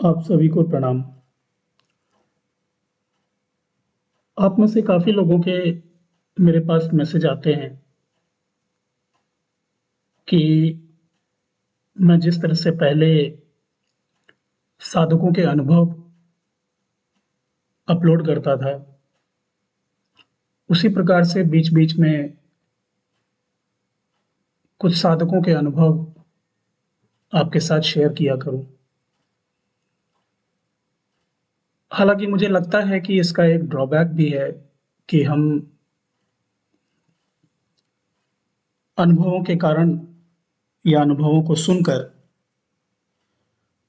आप सभी को प्रणाम। आप में से काफ़ी लोगों के मेरे पास मैसेज आते हैं कि मैं जिस तरह से पहले साधकों के अनुभव अपलोड करता था, उसी प्रकार से बीच-बीच में कुछ साधकों के अनुभव आपके साथ शेयर किया करूँ। हालाँकि मुझे लगता है कि इसका एक ड्रॉबैक भी है कि हम अनुभवों के कारण या अनुभवों को सुनकर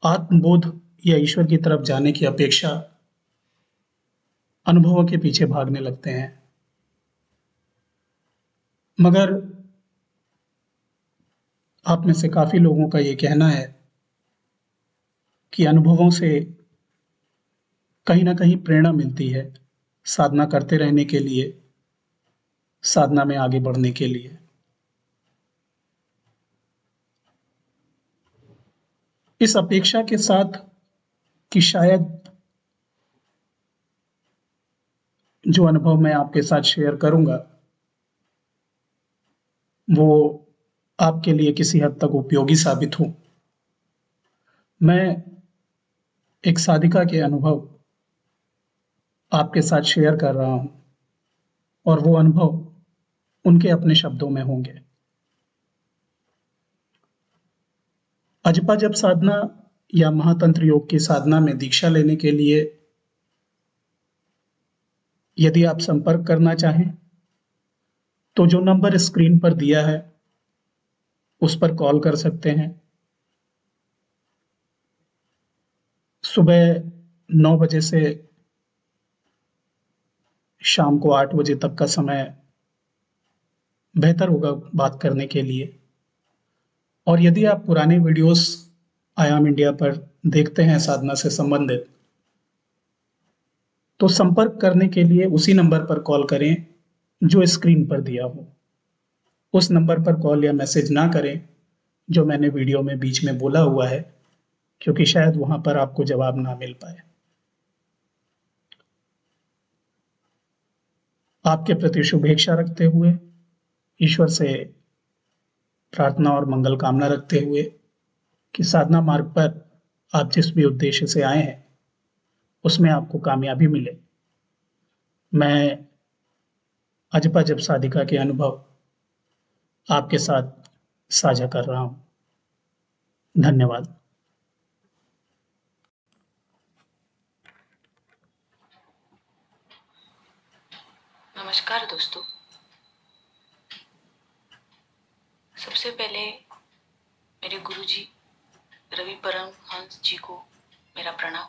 आत्मबोध या ईश्वर की तरफ जाने की अपेक्षा अनुभवों के पीछे भागने लगते हैं। मगर आप में से काफ़ी लोगों का ये कहना है कि अनुभवों से कहीं न कहीं प्रेरणा मिलती है, साधना करते रहने के लिए, साधना में आगे बढ़ने के लिए। इस अपेक्षा के साथ कि शायद जो अनुभव मैं आपके साथ शेयर करूँगा, वो आपके लिए किसी हद तक उपयोगी साबित हो। मैं एक साधिका के अनुभव आपके साथ शेयर कर रहा हूँ और वो अनुभव उनके अपने शब्दों में होंगे। अजपा जप साधना या महातंत्र योग की साधना में दीक्षा लेने के लिए यदि आप संपर्क करना चाहें, तो जो नंबर स्क्रीन पर दिया है, उस पर कॉल कर सकते हैं। सुबह 9 बजे से शाम को 8 बजे तक का समय बेहतर होगा बात करने के लिए। और यदि आप पुराने वीडियोस आयाम इंडिया पर देखते हैं साधना से संबंधित, तो संपर्क करने के लिए उसी नंबर पर कॉल करें, जो स्क्रीन पर दिया हो। उस नंबर पर कॉल या मैसेज ना करें, जो मैंने वीडियो में बीच में बोला हुआ है, क्योंकि शायद वहाँ पर आपको जवाब ना मिल पाए। आपके प्रति शुभेच्छा रखते हुए, ईश्वर से प्रार्थना और मंगल कामना रखते हुए कि साधना मार्ग पर आप जिस भी उद्देश्य से आए हैं, उसमें आपको कामयाबी मिले। मैं अजपा जप साधिका के अनुभव आपके साथ साझा कर रहा हूँ। धन्यवाद। नमस्कार दोस्तों। सबसे पहले मेरे गुरुजी रवि परमहंस जी को मेरा प्रणाम,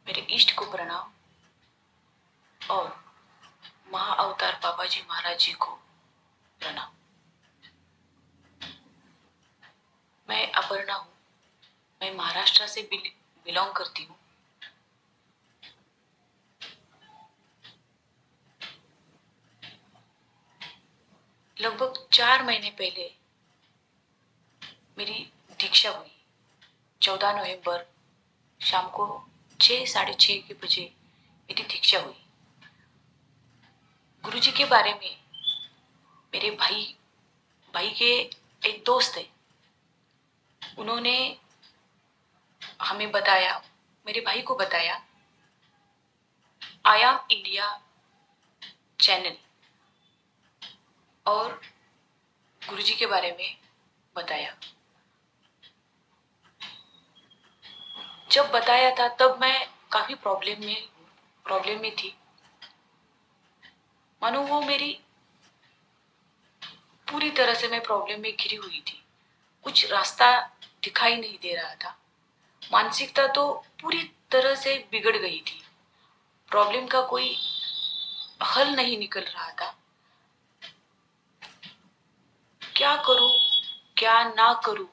मेरे इष्ट को प्रणाम और महाअवतार बाबा जी महाराज जी को प्रणाम। मैं अपर्णा हूँ, मैं महाराष्ट्र से बिलोंग करती हूँ। लगभग 4 महीने पहले मेरी दीक्षा हुई। 14 नवंबर शाम को 6 साढ़े 6 के बजे मेरी दीक्षा हुई। गुरुजी के बारे में मेरे भाई के एक दोस्त है, उन्होंने हमें बताया, मेरे भाई को बताया, आयाम इंडिया चैनल और गुरुजी के बारे में बताया। जब बताया था तब मैं काफी प्रॉब्लम में थी। मानो वो मेरी पूरी तरह से मैं प्रॉब्लम में घिरी हुई थी। कुछ रास्ता दिखाई नहीं दे रहा था। मानसिकता तो पूरी तरह से बिगड़ गई थी। प्रॉब्लम का कोई हल नहीं निकल रहा था। क्या करूं, क्या ना करूं,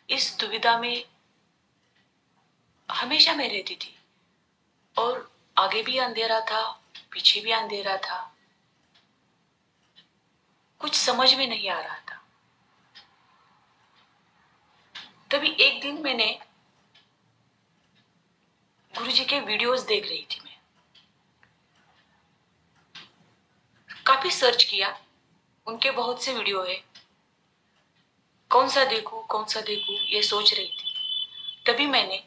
इस दुविधा में हमेशा मैं रहती थी। और आगे भी अंधेरा था, पीछे भी अंधेरा था। कुछ समझ में नहीं आ रहा था। तभी एक दिन मैंने गुरुजी के वीडियोस देख रही थी मैं। काफी सर्च किया, उनके बहुत से वीडियो है, कौन सा देखूं ये सोच रही थी। तभी मैंने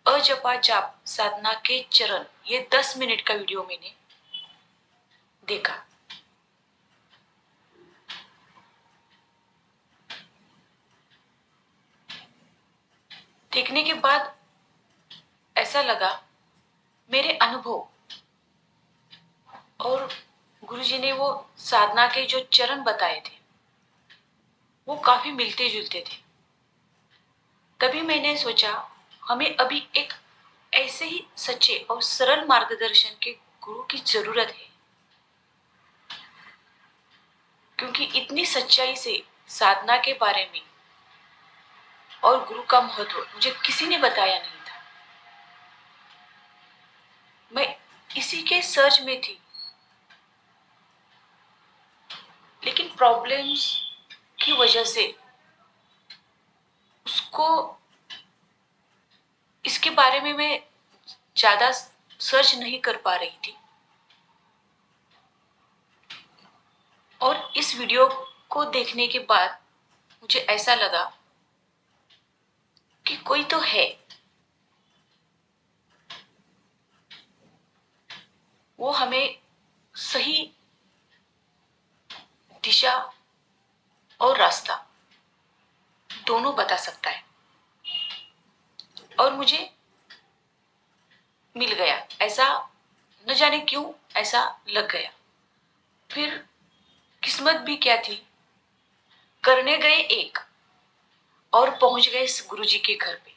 अजपा जाप साधना के चरण, ये 10 मिनट का वीडियो मैंने देखा। देखने के बाद ऐसा लगा, मेरे अनुभव और गुरुजी ने वो साधना के जो चरण बताए थे वो काफी मिलते जुलते थे। तभी मैंने सोचा, हमें अभी एक ऐसे ही सच्चे और सरल मार्गदर्शन के गुरु की जरूरत है, क्योंकि इतनी सच्चाई से साधना के बारे में और गुरु का महत्व मुझे किसी ने बताया नहीं था। मैं इसी के सर्च में थी, लेकिन प्रॉब्लम्स की वजह से उसको इसके बारे में मैं ज्यादा सर्च नहीं कर पा रही थी। और इस वीडियो को देखने के बाद मुझे ऐसा लगा कि कोई तो है, वो हमें सही दिशा और रास्ता दोनों बता सकता है। और मुझे मिल गया, ऐसा न जाने क्यों ऐसा लग गया। फिर किस्मत भी क्या थी, करने गए एक और पहुंच गए गुरुजी के घर पे,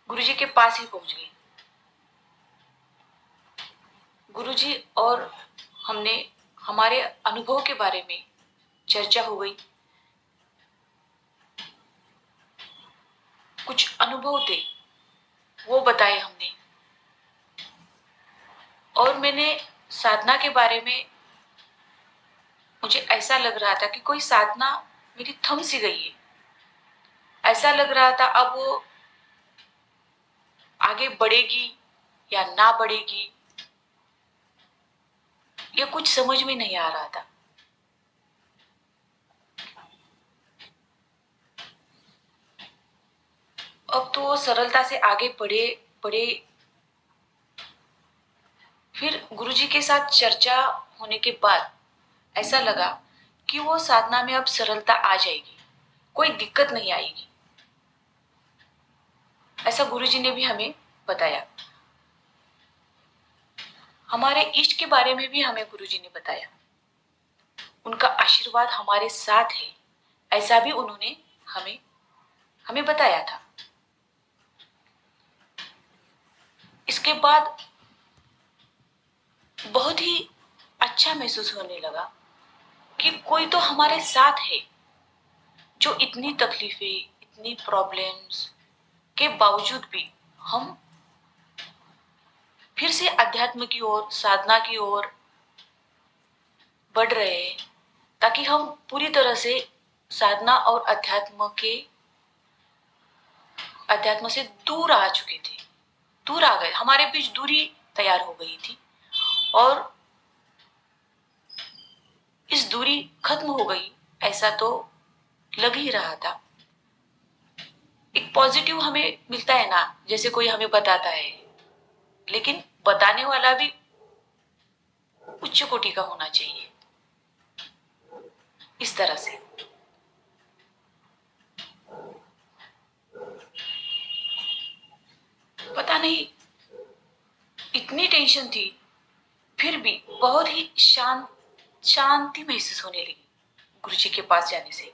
गुरुजी के पास ही पहुंच गए। गुरुजी और हमने हमारे अनुभव के बारे में चर्चा हो गई। कुछ अनुभव थे वो बताए हमने, और मैंने साधना के बारे में, मुझे ऐसा लग रहा था कि कोई साधना मेरी थम सी गई है। ऐसा लग रहा था अब वो आगे बढ़ेगी या ना बढ़ेगी, ये कुछ समझ में नहीं आ रहा था। अब तो वो सरलता से आगे बढ़े बढ़े। फिर गुरुजी के साथ चर्चा होने के बाद ऐसा लगा कि वो साधना में अब सरलता आ जाएगी, कोई दिक्कत नहीं आएगी। ऐसा गुरुजी ने भी हमें बताया। हमारे इष्ट के बारे में भी हमें गुरुजी ने बताया, उनका आशीर्वाद हमारे साथ है, ऐसा भी उन्होंने हमें हमें बताया था। इसके बाद बहुत ही अच्छा महसूस होने लगा कि कोई तो हमारे साथ है, जो इतनी तकलीफें, इतनी प्रॉब्लम्स के बावजूद भी हम फिर से अध्यात्म की ओर, साधना की ओर बढ़ रहे हैं, ताकि हम पूरी तरह से साधना और अध्यात्म से दूर आ चुके थे, दूर आ गए, हमारे बीच दूरी तैयार हो गई थी। और इस दूरी खत्म हो गई ऐसा तो लग ही रहा था। एक पॉजिटिव हमें मिलता है ना, जैसे कोई हमें बताता है, लेकिन बताने वाला भी उच्च कोटि का होना चाहिए। इस तरह से पता नहीं इतनी टेंशन थी, फिर भी बहुत ही शांति महसूस होने लगी। गुरुजी के पास जाने से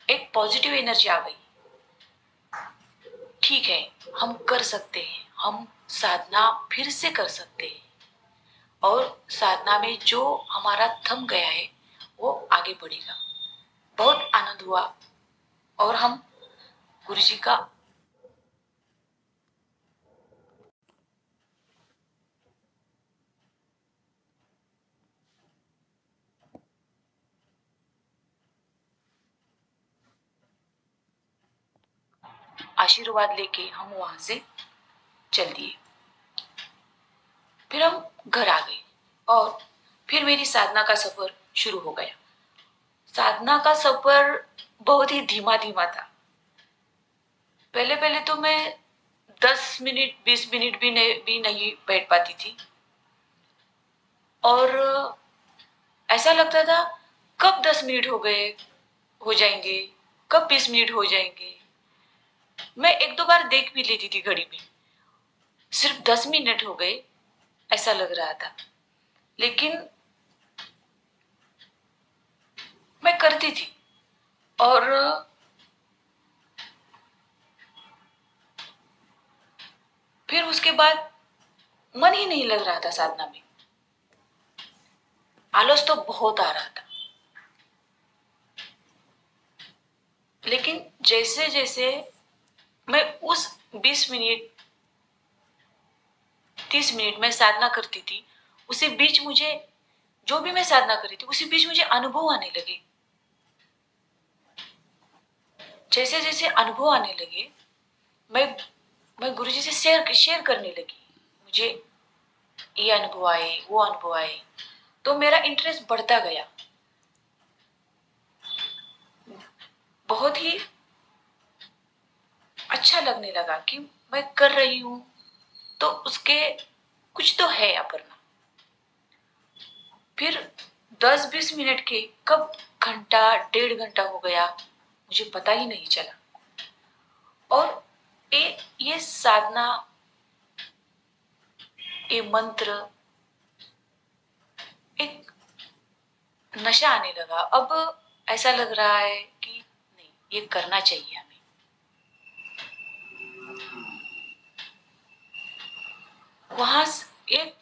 एक पॉजिटिव एनर्जी आ गई। ठीक है, हम कर सकते हैं, हम साधना फिर से कर सकते हैं, और साधना में जो हमारा थम गया है वो आगे बढ़ेगा। बहुत आनंद हुआ। और हम गुरुजी का आशीर्वाद लेके हम वहां से चल दिए। फिर हम घर आ गए और फिर मेरी साधना का सफर शुरू हो गया। साधना का सफर बहुत ही धीमा धीमा था। पहले पहले तो मैं 10 मिनट 20 मिनट भी नहीं बैठ पाती थी और ऐसा लगता था कब 10 मिनट हो जाएंगे, कब 20 मिनट हो जाएंगे। मैं एक दो बार देख भी लेती थी घड़ी में, सिर्फ 10 मिनट हो गए ऐसा लग रहा था, लेकिन मैं करती थी और फिर उसके बाद मन ही नहीं लग रहा था साधना में। आलस तो बहुत आ रहा था, लेकिन जैसे जैसे मैं उस 20 मिनट 30 मिनट में साधना करती थी, उसी बीच मुझे जो भी मैं साधना कर रही थी उसी बीच मुझे अनुभव आने लगे। जैसे जैसे अनुभव आने लगे मैं मैं गुरुजी से शेयर करने लगी। मुझे ये अनुभव आए, वो अनुभव आए, तो मेरा इंटरेस्ट बढ़ता गया। बहुत ही अच्छा लगने लगा कि मैं कर रही हूँ तो उसके कुछ तो है अपर्णा। फिर 10-20 मिनट के कब घंटा 1.5 घंटा हो गया मुझे पता ही नहीं चला। और ये साधना, ये मंत्र एक नशा आने लगा। अब ऐसा लग रहा है कि नहीं, ये करना चाहिए हमें। वहां एक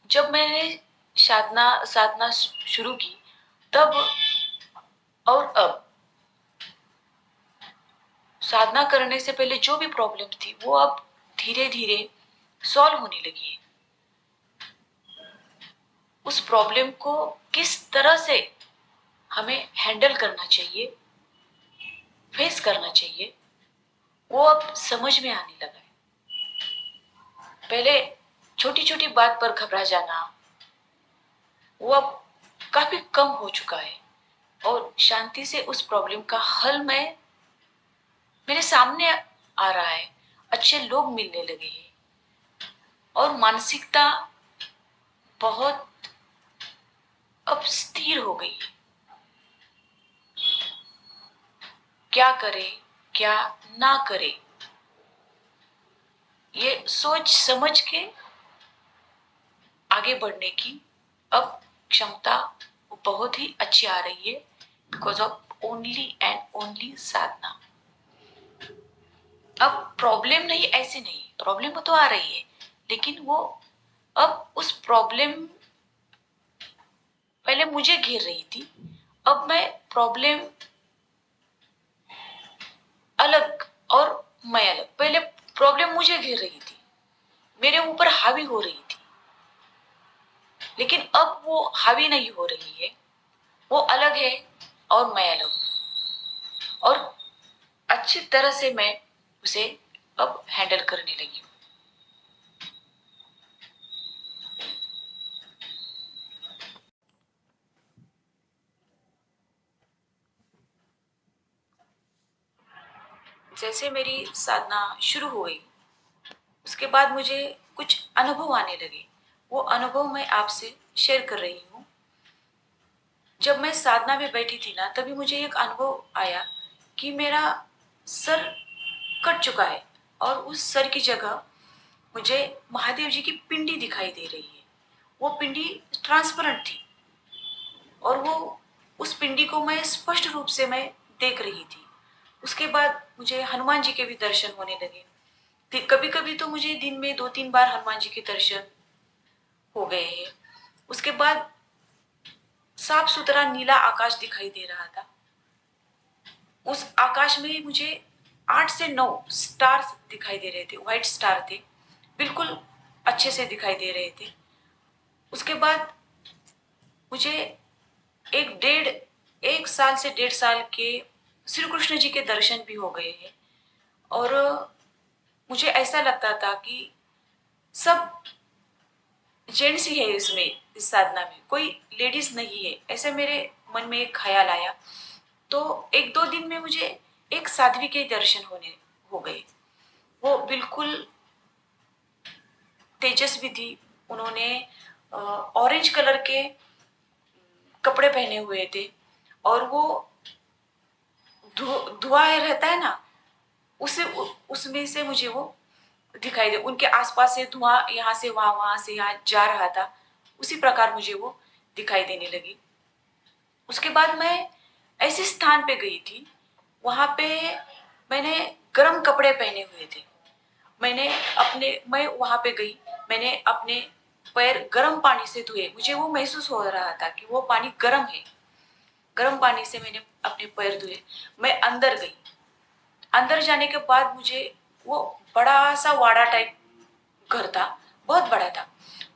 जब मैंने साधना साधना शुरू की तब और अब साधना करने से पहले जो भी प्रॉब्लम थी वो अब धीरे धीरे सॉल्व होने लगी है। उस प्रॉब्लम को किस तरह से हमें हैंडल करना चाहिए, फेस करना चाहिए, वो अब समझ में आने लगा है। पहले छोटी छोटी बात पर घबरा जाना वो अब काफी कम हो चुका है और शांति से उस प्रॉब्लम का हल मेरे सामने आ रहा है। अच्छे लोग मिलने लगे हैं और मानसिकता बहुत अब स्थिर हो गई है। क्या करे क्या ना करे ये सोच समझ के आगे बढ़ने की अब क्षमता बहुत ही अच्छी आ रही है, because of only and only साधना। अब प्रॉब्लम नहीं, ऐसे नहीं, प्रॉब्लम तो आ रही है, लेकिन वो अब उस प्रॉब्लम पहले मुझे घेर रही थी, अब मैं प्रॉब्लम अलग और मैं अलग। पहले प्रॉब्लम मुझे घेर रही थी, मेरे ऊपर हावी हो रही थी, लेकिन अब वो हावी नहीं हो रही है, वो अलग है और मैं अलग हूं और अच्छी तरह से मैं उसे अब हैंडल करने लगी हूँ। जैसे मेरी साधना शुरू हो गई उसके बाद मुझे कुछ अनुभव आने लगे, वो अनुभव मैं आपसे शेयर कर रही हूँ। जब मैं साधना में बैठी थी ना तभी मुझे एक अनुभव आया कि मेरा सर कट चुका है और उस सर की जगह मुझे महादेव जी की पिंडी दिखाई दे रही है। वो पिंडी ट्रांसपेरेंट थी और वो उस पिंडी को मैं स्पष्ट रूप से मैं देख रही थी। उसके बाद मुझे हनुमान जी के भी दर्शन होने लगे। कभी कभी तो मुझे दिन में 2-3 बार हनुमान जी के दर्शन हो गए हैं। उसके बाद साफ सुथरा नीला आकाश दिखाई दे रहा था। उस आकाश में मुझे 8 से 9 स्टार्स दिखाई दे रहे थे, व्हाइट स्टार थे, बिल्कुल अच्छे से दिखाई दे रहे थे। उसके बाद मुझे 1 साल से 1.5 साल के श्री कृष्ण जी के दर्शन भी हो गए हैं और मुझे ऐसा लगता था कि सब जेंट्स ही है इसमें, इस साधना में कोई लेडीज नहीं है, ऐसे मेरे मन में एक ख्याल आया। तो एक दो दिन में मुझे एक साध्वी के दर्शन होने हो गए। वो बिल्कुल तेजस्वी थी। उन्होंने ऑरेंज कलर के कपड़े पहने हुए थे, और वो धुआं रहता है ना, उसे उसमें से मुझे वो दिखाई दे। उनके आसपास से धुआं यहाँ से वहां, वहां से यहाँ जा रहा था, उसी प्रकार मुझे वो दिखाई देने लगी। उसके बाद मैं ऐसे स्थान पे गई थी, वहां पे मैंने गर्म कपड़े पहने हुए थे। मैं वहां पे गई, मैंने अपने पैर गर्म पानी से धोए। मुझे वो महसूस हो रहा था कि वो पानी गर्म है। गर्म पानी से मैंने अपने पैर धोए। मैं अंदर गई। अंदर जाने के बाद मुझे वो बड़ा सा वाड़ा टाइप घर था, बहुत बड़ा था।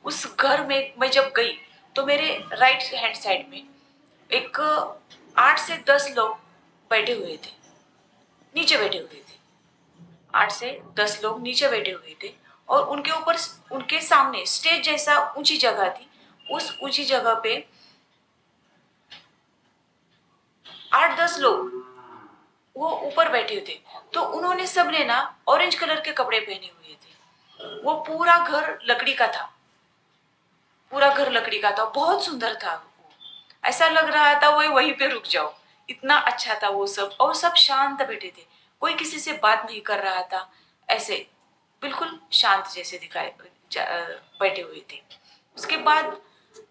उस घर में मैं जब गई तो मेरे राइट हैंड साइड में एक 8 से 10 लोग बैठे हुए थे, नीचे बैठे हुए थे। 8 से 10 लोग नीचे बैठे हुए थे, और उनके ऊपर, उनके सामने स्टेज जैसा ऊंची जगह थी। उस ऊंची जगह पे 8 10 लोग वो ऊपर बैठे हुए थे। तो उन्होंने सबने ना ऑरेंज कलर के कपड़े पहने हुए थे। वो पूरा घर लकड़ी का था, पूरा घर लकड़ी का था, बहुत सुंदर था वो। ऐसा लग रहा था वो वहीं पे रुक जाओ, इतना अच्छा था वो सब। और सब शांत बैठे थे, कोई किसी से बात नहीं कर रहा था, ऐसे बिल्कुल शांत जैसे बैठे हुए थे। उसके बाद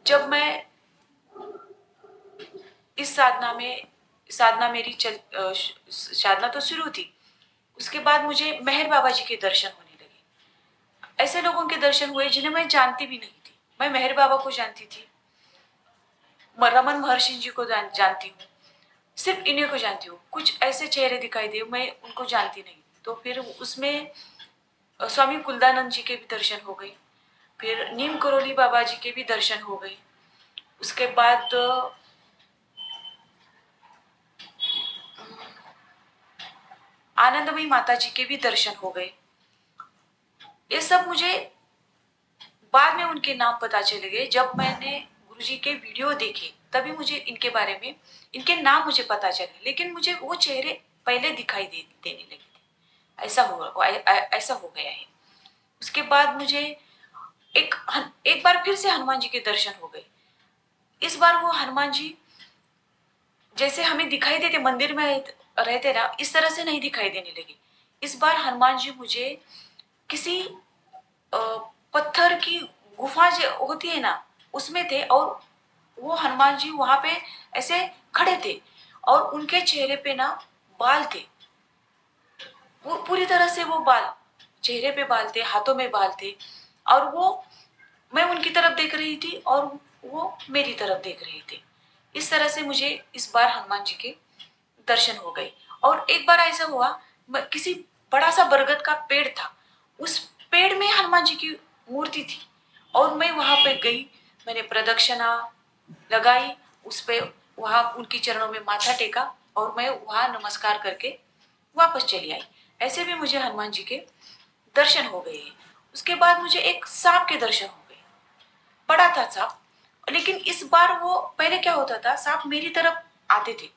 जब मैं इस साधना मेरी साधना तो शुरू थी। उसके बाद मुझे मेहर बाबा जी के दर्शन होने लगे। ऐसे लोगों के दर्शन हुए जिन्हें मैं जानती भी नहीं थी। मैं मेहर बाबा को जानती थी, रमन महर्षि जी को जानती हूँ, सिर्फ इन्हीं को जानती हूँ। कुछ ऐसे चेहरे दिखाई दे, मैं उनको जानती नहीं। तो फिर उसमें स्वामी कुलदानंद जी के भी दर्शन हो गए, फिर नीम करोली बाबा जी के भी दर्शन हो गए। उसके बाद आनंदमयी माता जी के भी दर्शन हो गए। ये सब मुझे बाद में उनके नाम पता चले गए। जब मैंने गुरु जी के वीडियो देखे तभी मुझे इनके बारे में, इनके नाम मुझे पता चले, लेकिन मुझे वो चेहरे पहले दिखाई देने लगे थे। ऐसा हो गया है। उसके बाद मुझे एक बार फिर से हनुमान जी के दर्शन हो गए। इस बार वो हनुमान जी जैसे हमें दिखाई देते मंदिर में रहते ना, इस तरह से नहीं दिखाई देने लगे। इस बार हनुमान जी मुझे किसी पत्थर की गुफा जो होती है ना, उसमें थे। और वो हनुमान जी वहां पे ऐसे खड़े थे, और उनके चेहरे पे ना बाल थे। वो पूरी तरह से वो बाल, चेहरे पे बाल थे, हाथों में बाल थे। और वो, मैं उनकी तरफ देख रही थी और वो मेरी तरफ देख रहे थे। इस तरह से मुझे इस बार हनुमान जी के दर्शन हो गए। और एक बार ऐसा हुआ, किसी बड़ा सा बरगद का पेड़ था, उस पेड़ में हनुमान जी की मूर्ति थी, और मैं वहां पे गई। मैंने प्रदक्षिणा लगाई उस पे, वहां उनकी चरणों में माथा टेका, और मैं वहां नमस्कार करके वापस चली आई। ऐसे भी मुझे हनुमान जी के दर्शन हो गए हैं। उसके बाद मुझे एक सांप के दर्शन हो गए। बड़ा था सांप, लेकिन इस बार वो, पहले क्या होता था, सांप मेरी तरफ आते थे,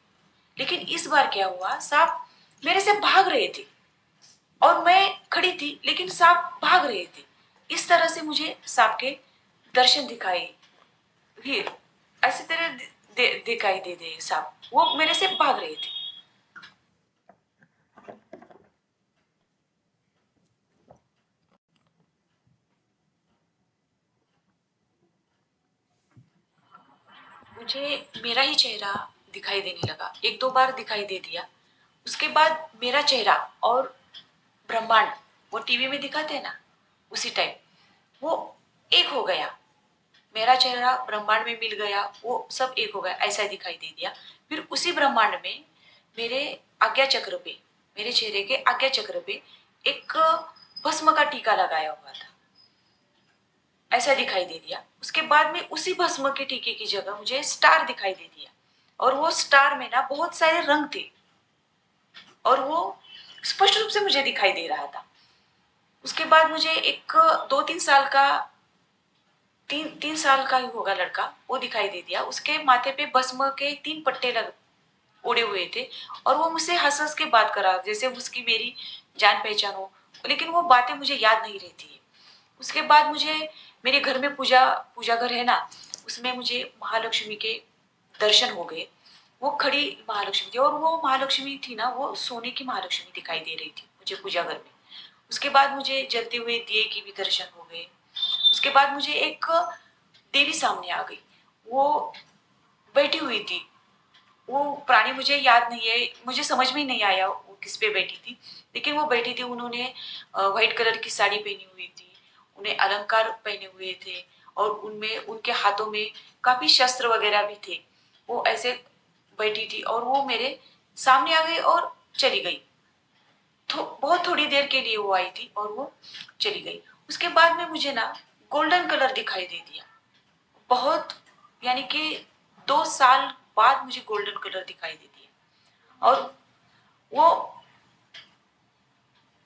लेकिन इस बार क्या हुआ, सांप मेरे से भाग रहे थे, और मैं खड़ी थी लेकिन सांप भाग रहे थे। इस तरह से मुझे सांप के दर्शन दिखाई, फिर ऐसी तरह दिखाई दे दे सांप, वो मेरे से भाग रहे थे। मुझे मेरा ही चेहरा दिखाई देने लगा, एक दो बार दिखाई दे दिया। उसके बाद मेरा चेहरा और ब्रह्मांड, वो टीवी में दिखाते हैं ना, उसी टाइप वो एक हो गया। मेरा चेहरा ब्रह्मांड में मिल गया, वो सब एक हो गया, ऐसा दिखाई दे दिया। फिर उसी ब्रह्मांड में मेरे आज्ञा चक्र पे, मेरे चेहरे के आज्ञा चक्र पे एक भस्म का टीका लगाया हुआ था, ऐसा दिखाई दे दिया। उसके बाद में उसी भस्म के टीके की जगह मुझे स्टार दिखाई दे दिया, और वो स्टार में ना बहुत सारे रंग थे, और वो स्पष्ट रूप से मुझे दिखाई दे रहा था। उसके बाद मुझे एक 2 3 साल का तीन साल का ही होगा लड़का, वो दिखाई दे दिया। उसके माथे पे भस्म के 3 पट्टे लग उड़े हुए थे और वो मुझसे हंस हंस के बात करा जैसे उसकी मेरी जान पहचान हो, लेकिन वो बातें मुझे याद नहीं रहती है। उसके बाद मुझे मेरे घर में पूजा पूजा घर है ना, उसमें मुझे महालक्ष्मी के दर्शन हो गए। वो खड़ी महालक्ष्मी थी और वो महालक्ष्मी थी ना, वो सोने की महालक्ष्मी दिखाई दे रही थी मुझे पूजा घर में। उसके बाद मुझे जलते हुए दिए की भी दर्शन हो गए। उसके बाद मुझे एक देवी सामने आ गई, वो बैठी हुई थी। वो प्राणी मुझे याद नहीं है, मुझे समझ में ही नहीं आया वो किस पे बैठी थी, लेकिन वो बैठी थी। उन्होंने व्हाइट कलर की साड़ी पहनी हुई थी, उन्हें अलंकार पहने हुए थे और उनमें उनके हाथों में काफी शस्त्र वगैरह भी थे। वो ऐसे बैठी थी और वो मेरे सामने आ गई और चली गई। बहुत थोड़ी देर के लिए वो आई थी और वो चली गई। उसके बाद में मुझे ना गोल्डन कलर दिखाई दे दिया। बहुत, यानी कि 2 साल बाद मुझे गोल्डन कलर दिखाई दे दिया और वो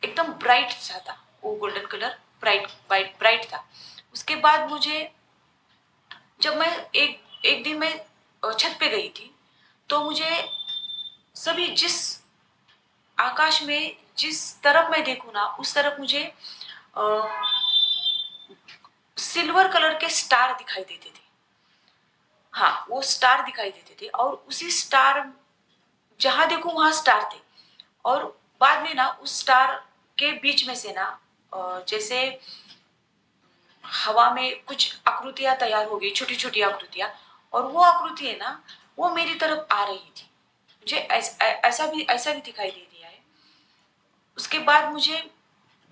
एकदम ब्राइट सा था। वो golden colour bright bright bright था। उसके बाद मुझे, जब मैं एक एक दिन मैं छत पे गई थी, तो मुझे सभी जिस आकाश में जिस तरफ मैं देखूं ना, उस तरफ मुझे सिल्वर कलर के स्टार दिखाई देते थे। हाँ, वो स्टार दिखाई देते थे और उसी स्टार, जहां देखो वहां स्टार थे। और बाद में ना उस स्टार के बीच में से ना जैसे हवा में कुछ आकृतियां तैयार हो गई, छोटी छोटी आकृतियां। और वो आकृति है ना, वो मेरी तरफ आ रही थी। मुझे ऐसा भी दिखाई दे दिया है। उसके बाद मुझे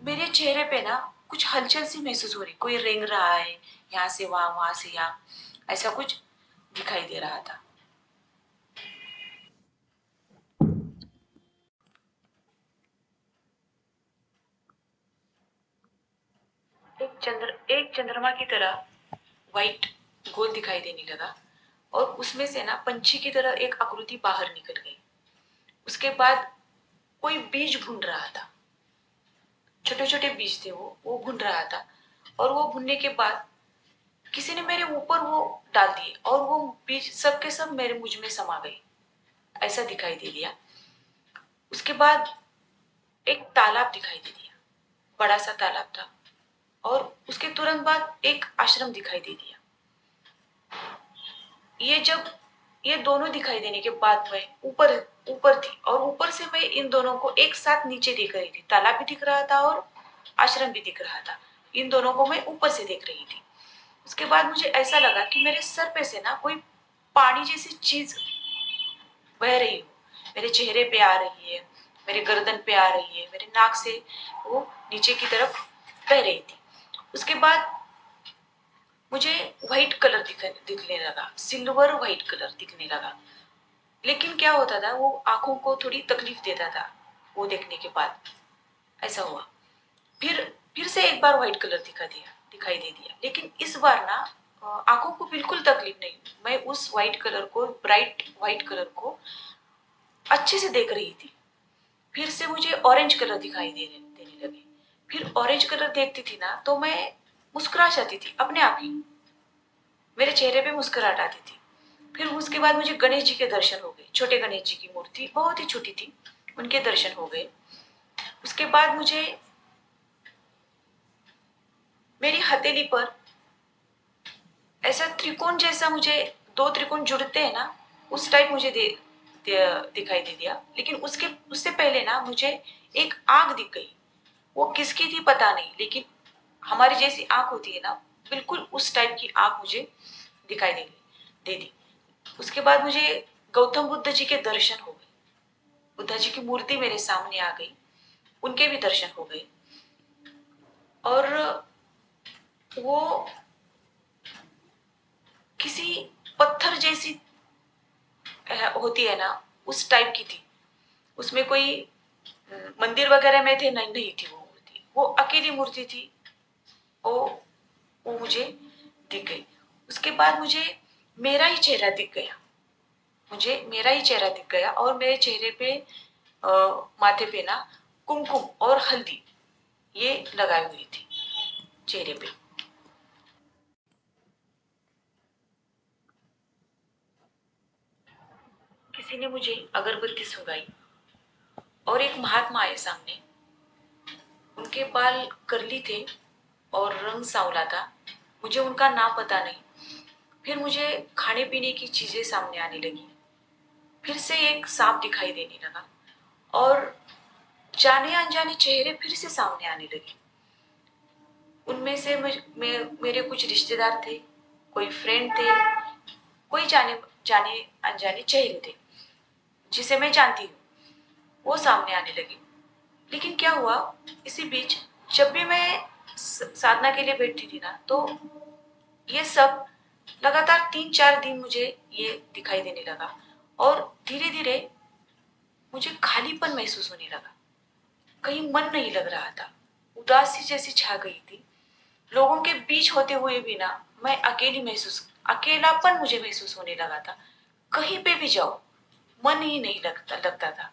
मेरे चेहरे पे ना कुछ हलचल सी महसूस हो रही, कोई रेंग रहा है, यहाँ से वहां, वहां से यहाँ, ऐसा कुछ दिखाई दे रहा था। एक चंद्रमा की तरह व्हाइट गोल दिखाई देने लगा और उसमें से ना पंछी की तरह एक आकृति बाहर निकल गई। उसके बाद कोई बीज भून रहा था, छोटे छोटे बीज थे, वो भून रहा था। और वो भुनने के बाद किसी ने मेरे ऊपर वो डाल दिए और वो बीज सब के सब मेरे मुझ में समा गए, ऐसा दिखाई दे दिया। उसके बाद एक तालाब दिखाई दे दिया, बड़ा सा तालाब था। और उसके तुरंत बाद एक आश्रम दिखाई दे दिया। ये जब ये दोनों दिखाई देने के बाद मैं ऊपर ऊपर थी और ऊपर से मैं इन दोनों को एक साथ नीचे देख रही थी। तालाब भी दिख रहा था और आश्रम भी दिख रहा था। इन दोनों को मैं ऊपर से देख रही थी। उसके बाद मुझे ऐसा लगा कि मेरे सर पे से ना कोई पानी जैसी चीज बह रही हो, मेरे चेहरे पे आ रही है, मेरे गर्दन पे आ रही है, मेरे नाक से वो नीचे की तरफ बह रही थी। उसके बाद मुझे व्हाइट कलर दिखने लगा, सिल्वर व्हाइट कलर दिखने लगा। लेकिन क्या होता था, वो आंखों को थोड़ी तकलीफ देता था वो देखने के बाद। ऐसा हुआ। फिर फिर से एक बार व्हाइट कलर दिखाई दे दिया, लेकिन इस बार ना आंखों को बिल्कुल तकलीफ नहीं। मैं उस व्हाइट कलर को, ब्राइट व्हाइट कलर को अच्छे से देख रही थी। फिर से मुझे ऑरेंज कलर दिखाई देने लगे। फिर ऑरेंज कलर देखती थी ना, तो मैं मुस्कुरा जाती थी अपने आप ही, मेरे चेहरे पे मुस्कुराहट आती थी। फिर उसके बाद मुझे गणेश जी के दर्शन हो गए। छोटे गणेश जी की मूर्ति बहुत ही छोटी थी, उनके दर्शन हो गए। उसके बाद मुझे मेरी हथेली पर ऐसा त्रिकोण जैसा, मुझे 2 त्रिकोण जुड़ते हैं ना, उस टाइप मुझे दिखाई दे दिया। लेकिन उससे पहले ना मुझे एक आग दिख गई। वो किसकी थी पता नहीं, लेकिन हमारी जैसी आंख होती है ना, बिल्कुल उस टाइप की आंख मुझे दिखाई दे दी। उसके बाद मुझे गौतम बुद्ध जी के दर्शन हो गए। बुद्धा जी की मूर्ति मेरे सामने आ गई, उनके भी दर्शन हो गए। और वो किसी पत्थर जैसी होती है ना, उस टाइप की थी। उसमें कोई मंदिर वगैरह में थे नहीं, नहीं थी वो मूर्ति, वो अकेली मूर्ति थी। वो वो मुझे दिख गई। उसके बाद मुझे मेरा ही चेहरा दिख गया। मुझे मेरा ही चेहरा दिख गया और मेरे चेहरे पे माथे पे ना कुमकुम और हल्दी ये लगाई हुई थी चेहरे पे। किसी ने मुझे अगरबत्ती सुंघाई और एक महात्मा आए सामने। उनके बाल कर्ली थे और रंग सांवला था। मुझे उनका नाम पता नहीं। फिर मुझे खाने पीने की चीजें सामने आने लगी। फिर से एक सांप दिखाई देने लगा और जाने अनजाने चेहरे फिर से सामने आने लगे। उनमें से मेरे कुछ रिश्तेदार थे, कोई फ्रेंड थे, कोई जाने जाने अनजाने चेहरे थे जिसे मैं जानती हूँ, वो सामने आने लगे। लेकिन क्या हुआ, इसी बीच जब भी मैं साधना के लिए बैठती थी ना, तो ये सब लगातार 3-4 दिन मुझे ये दिखाई देने लगा और धीरे धीरे मुझे खालीपन महसूस होने लगा। कहीं मन नहीं लग रहा था, उदासी जैसी छा गई थी। लोगों के बीच होते हुए भी ना मैं अकेलापन मुझे महसूस होने लगा था। कहीं पे भी जाओ मन ही नहीं लगता था।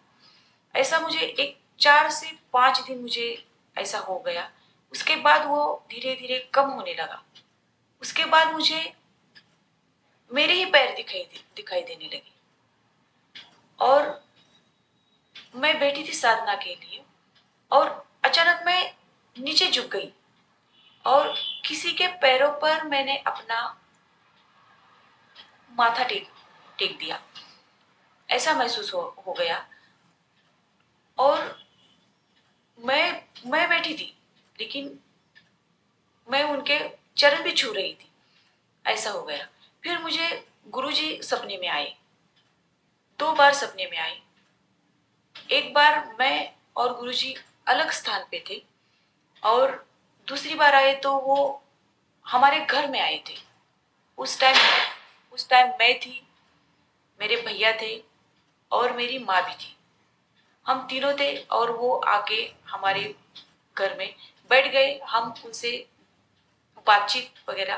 ऐसा मुझे एक 4 से 5 दिन मुझे ऐसा हो गया। उसके बाद वो धीरे धीरे कम होने लगा। उसके बाद मुझे मेरे ही पैर दिखाई देने लगे और मैं बैठी थी साधना के लिए और अचानक मैं नीचे झुक गई और किसी के पैरों पर मैंने अपना माथा टेक टेक दिया। ऐसा महसूस हो गया और मैं बैठी थी, लेकिन मैं उनके चरण भी छू रही थी। ऐसा हो गया। फिर मुझे गुरुजी सपने में आए। 2 बार सपने में आए। एक बार मैं और गुरुजी अलग स्थान पे थे और दूसरी बार आए तो वो हमारे घर में आए थे। उस टाइम मैं थी, मेरे भैया थे और मेरी माँ भी थी। हम तीनों थे और वो आके हमारे घर में बैठ गए। हम उनसे बातचीत वगैरह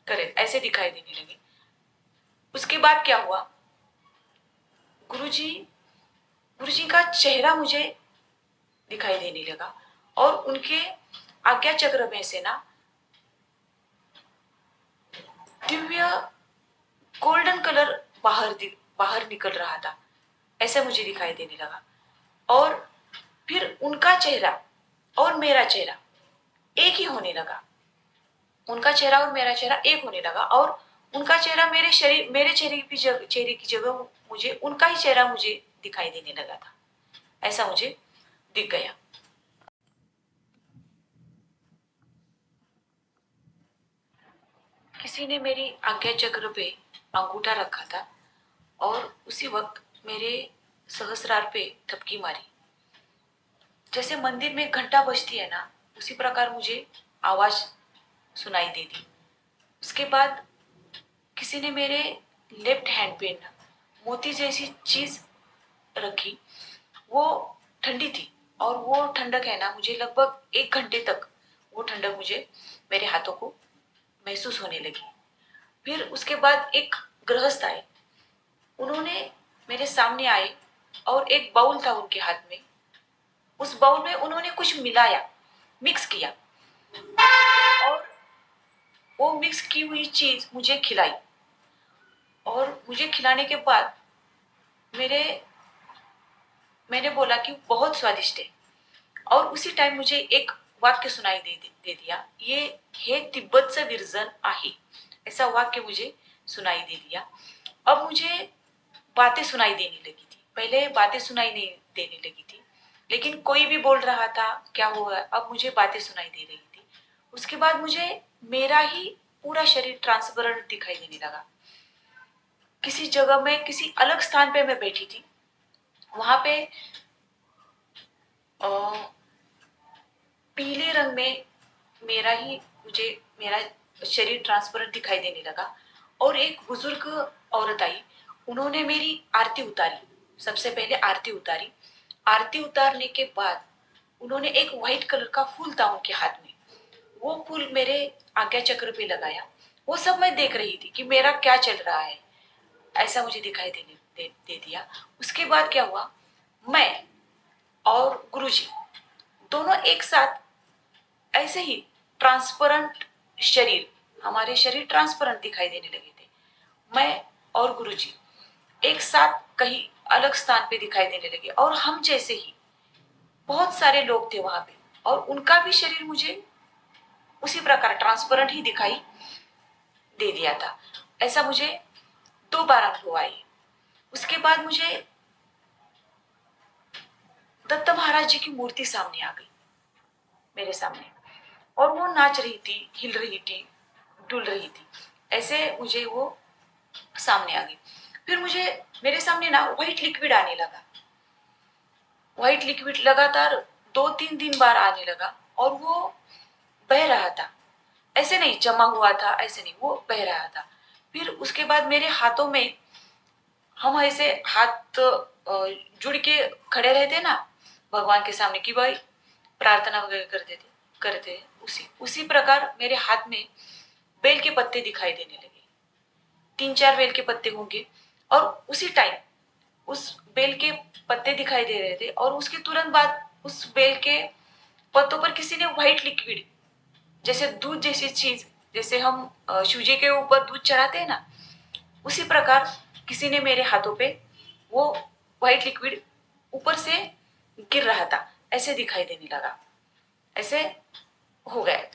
करे, ऐसे दिखाई देने लगे। उसके बाद क्या हुआ, गुरुजी गुरुजी का चेहरा मुझे दिखाई देने लगा और उनके आज्ञा चक्र में से ना दिव्य गोल्डन कलर बाहर निकल रहा था। ऐसा मुझे दिखाई देने लगा और फिर उनका चेहरा और मेरा चेहरा एक ही होने लगा। उनका चेहरा और मेरा चेहरा एक होने लगा और उनका चेहरा मेरे चेहरे की जगह मुझे उनका ही चेहरा मुझे दिखाई देने लगा था। ऐसा मुझे दिख गया। किसी ने मेरी आज्ञा चक्र पे अंगूठा रखा था और उसी वक्त मेरे सहस्रार पे थपकी मारी। जैसे मंदिर में घंटा बजती है ना, उसी प्रकार मुझे आवाज सुनाई दी थी। उसके बाद किसी ने मेरे लेफ्ट हैंड पे ना मोती जैसी चीज रखी। वो ठंडी थी और वो ठंडक है ना, मुझे लगभग 1 घंटे तक वो ठंडक मुझे मेरे हाथों को महसूस होने लगी। फिर उसके बाद एक गृहस्थ आए। उन्होंने मेरे सामने आए और एक बाउल था उनके हाथ में। उस बाउल में उन्होंने कुछ मिलाया, मिक्स किया और वो मिक्स की हुई चीज मुझे खिलाई और मुझे खिलाने के बाद मेरे मैंने बोला कि बहुत स्वादिष्ट है और उसी टाइम मुझे एक वाक्य सुनाई दे दिया, ये हे तिब्बत से विरजन आहे। ऐसा वाक्य मुझे सुनाई दे दिया। अब मुझे बातें सुनाई देने लगी थी। पहले बातें सुनाई नहीं देने लगी थी, लेकिन कोई भी बोल रहा था क्या हुआ, अब मुझे बातें सुनाई दे रही थी। उसके बाद मुझे मेरा ही पूरा शरीर ट्रांसपेरेंट दिखाई देने लगा। किसी जगह में किसी अलग स्थान पे मैं बैठी थी। वहां पे पीले रंग में मेरा शरीर ट्रांसपेरेंट दिखाई देने लगा और एक बुजुर्ग औरत आई। उन्होंने मेरी आरती उतारी। सबसे पहले आरती उतारी। आरती उतारने के बाद उन्होंने एक व्हाइट कलर का फूल था उनके हाथ में, वो फूल मेरे आज्ञा चक्र पे लगाया। वो सब मैं देख रही थी कि मेरा क्या चल रहा है। ऐसा मुझे दिखाई दे दिया। उसके बाद क्या हुआ, मैं और गुरुजी दोनों एक साथ ऐसे ही ट्रांसपेरेंट हमारे शरीर ट्रांसपेरेंट दिखाई देने लगे थे। मैं और गुरुजी एक साथ कहीं अलग स्थान पे दिखाई देने लगे और हम जैसे ही बहुत सारे लोग थे वहां पे और उनका भी शरीर मुझे उसी प्रकार ट्रांसपेरेंट ही दिखाई दे दिया था। ऐसा मुझे 2 बार अनुभव आई। उसके बाद मुझे दत्त महाराज जी की मूर्ति सामने आ गई मेरे सामने और वो नाच रही थी, हिल रही थी, डुल रही थी। ऐसे मुझे वो सामने आ गई। फिर मुझे मेरे सामने ना व्हाइट लिक्विड आने लगा। व्हाइट लिक्विड लगातार 2-3 दिन बार आने लगा और वो बह रहा था। ऐसे नहीं जमा हुआ था, ऐसे नहीं, वो बह रहा था। फिर उसके बाद मेरे हाथों में, हम ऐसे हाथ जुड़ के खड़े रहते ना भगवान के सामने कि भाई प्रार्थना वगैरह करते उसी प्रकार मेरे हाथ में बेल के पत्ते दिखाई देने लगे। 3-4 बेल के पत्ते होंगे और उसी टाइम उस बेल के पत्ते दिखाई दे रहे थे और उसके तुरंत बाद उस बेल के पत्तों पर किसी ने व्हाइट लिक्विड, जैसे दूध जैसी चीज, जैसे हम शिव जी के ऊपर दूध चढ़ाते हैं ना, उसी प्रकार किसी ने मेरे हाथों पे वो व्हाइट लिक्विड ऊपर से गिर रहा था, ऐसे दिखाई देने लगा। ऐसे हो गया।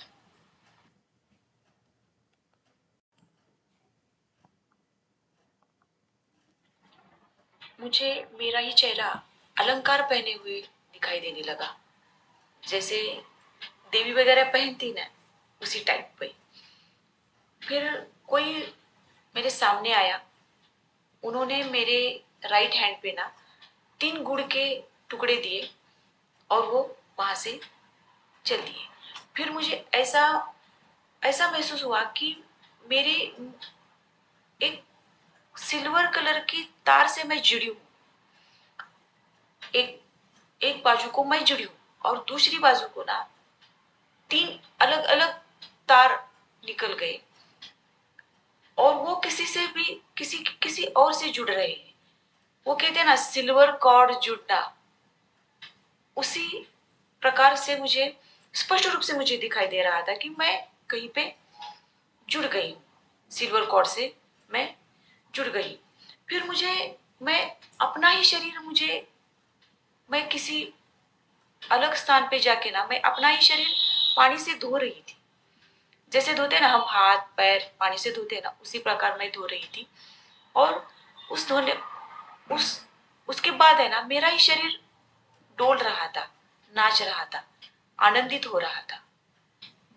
मुझे मेरा ही चेहरा अलंकार पहने हुए दिखाई देने लगा, जैसे देवी वगैरह पहनती ना, उसी टाइप पे। फिर कोई मेरे सामने आया, उन्होंने मेरे राइट हैंड पे ना 3 गुड़ के टुकड़े दिए और वो वहां से चल दिए। फिर मुझे ऐसा ऐसा महसूस हुआ कि मेरे एक सिल्वर कलर की तार से मैं जुड़ी हूँ। एक एक बाजू को मैं जुड़ी हूँ और दूसरी बाजू को ना 3 अलग अलग तार निकल गए और वो किसी से भी किसी और से जुड़ रहे हैं। वो कहते हैं ना सिल्वर कॉर्ड जुड़ना, उसी प्रकार से मुझे स्पष्ट रूप से मुझे दिखाई दे रहा था कि मैं कहीं पे जुड़ गई हूँ, सिल्वर कॉर्ड से मैं जुड़ गई। फिर मैं अपना ही शरीर मैं किसी अलग स्थान पे जाके ना मैं अपना ही शरीर पानी से धो रही थी। जैसे धोते ना हम हाथ पैर पानी से धोते ना, उसी प्रकार मैं धो रही थी। और उस धोने उस उसके बाद है ना मेरा ही शरीर डोल रहा था, नाच रहा था, आनंदित हो रहा था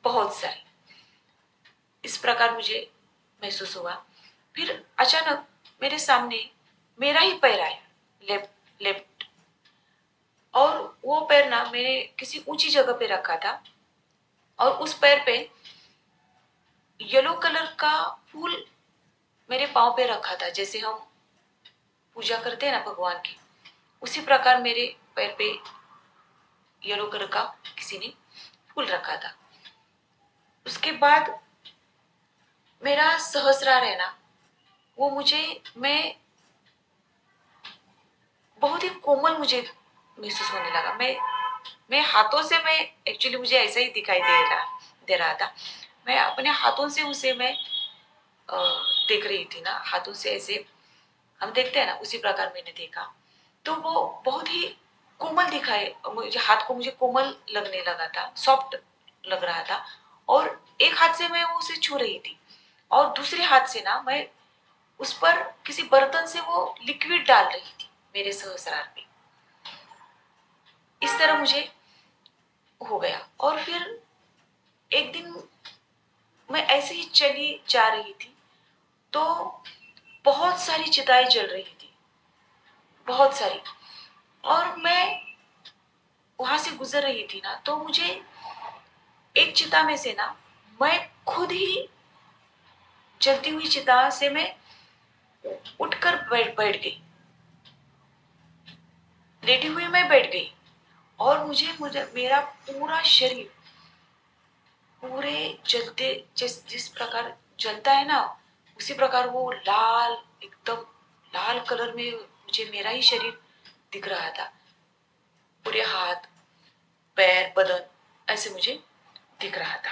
बहुत सारी। इस प्रकार मुझे महसूस हुआ। फिर अचानक मेरे सामने मेरा ही पैर आया, लेफ्ट लेफ्ट, और वो पैर ना मैंने किसी ऊंची जगह पे रखा था और उस पैर पे येलो कलर का फूल मेरे पाँव पे रखा था। जैसे हम पूजा करते हैं ना भगवान की, उसी प्रकार मेरे पैर पे येलो कलर का किसी ने फूल रखा था। उसके बाद मेरा सहस्रार है ना, वो मैं बहुत ही कोमल मुझे महसूस होने लगा। मैं हाथों से मैं एक्चुअली मुझे ऐसा ही दिखाई दे रहा था। मैं अपने हाथों से उसे मैं अ, देख रही थी ना, हाथों से ऐसे हम देखते हैं ना, उसी प्रकार मैंने देखा। तो वो बहुत ही कोमल दिखाई, मुझे हाथ को मुझे कोमल लगने लगा था, सॉफ्ट लग रहा था। और एक हाथ से मैं वो उसे छू रही थी और दूसरे हाथ से ना मैं उस पर किसी बर्तन से वो लिक्विड डाल रही थी मेरे सहस्रार पे। इस तरह मुझे हो गया। और फिर एक दिन मैं ऐसे ही चली जा रही थी तो बहुत सारी चिताएं जल रही थी, बहुत सारी। और मैं वहां से गुजर रही थी ना, तो मुझे एक चिता में से ना मैं खुद ही जलती हुई चिता से मैं उठकर बैठ गई, लेटी हुई मैं बैठ गई। और मुझे मेरा पूरा शरीर पूरे जलते, जिस प्रकार जलता है ना, उसी प्रकार वो लाल, एकदम लाल कलर में मुझे मेरा ही शरीर दिख रहा था। पूरे हाथ पैर बदन ऐसे मुझे दिख रहा था।